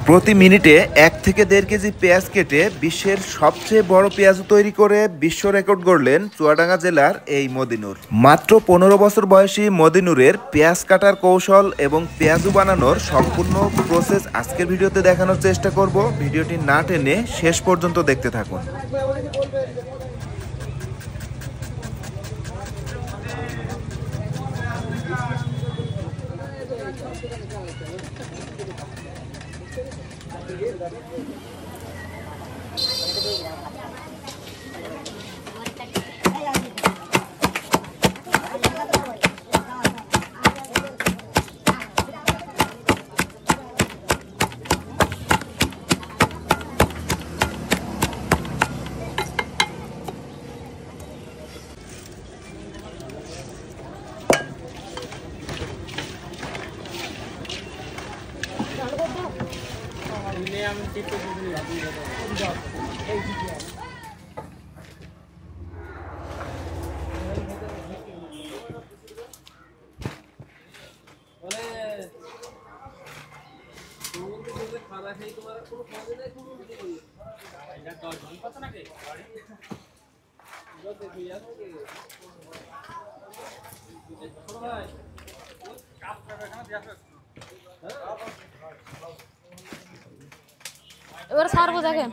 প্রতি মিনিটে 1 থেকে 1.5 কেজি পেঁয়াজ কেটে বিশ্বের সবচেয়ে বড় পেঁয়াজ তৈরি করে বিশ্ব রেকর্ড গড়লেন চুয়াডাঙ্গা জেলার এই মদিনুর। মাত্র 15 বছর বয়সী মদিনুরের পেঁয়াজ কাটার কৌশল এবং পেঁয়াজু বানানোর সম্পূর্ণ প্রসেস আজকের ভিডিওতে দেখানোর চেষ্টা করব। ভিডিওটি না টেনে শেষ পর্যন্ত দেখতে থাকুন। এবার সারবো দেখেন।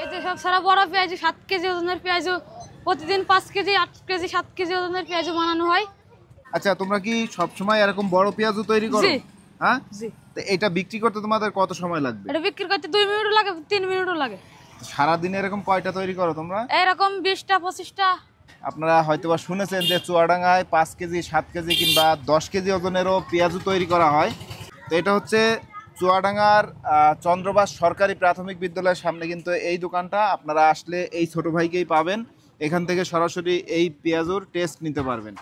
এই যে সব সারা বড় পেঁয়াজ 7 কেজি ওজনের পেঁয়াজ প্রতিদিন 5 কেজি 8 কেজি 7 কেজি ওজনের পেঁয়াজ বানানো হয়। আচ্ছা, তোমরা কি সব সময় এরকম বড় পেঁয়াজু তৈরি করো? জি। হ্যাঁ জি। তো এটা বিক্রি করতে তোমাদের কত সময় লাগবে? এটা বিক্রি করতে 2 মিনিটও লাগে, 3 মিনিটও লাগে। সারা দিনে এরকম কয়টা তৈরি করো তোমরা? এরকম 20টা 25টা। আপনারা হয়তোবা শুনেছেন যে চুয়াডাঙ্গায় 5 কেজি 7 কেজি কিংবা 10 কেজি ওজনেরও পেঁয়াজু তৈরি করা হয়। তো এটা হচ্ছে চুয়াডাঙ্গার চন্দ্রবাস সরকারি প্রাথমিক বিদ্যালয়ের সামনে কিন্তু এই দোকানটা। আপনারা আসলে এই ছোট ভাইকেই পাবেন, এখান থেকে সরাসরি এই পেঁয়াজুর টেস্ট নিতে পারবেন।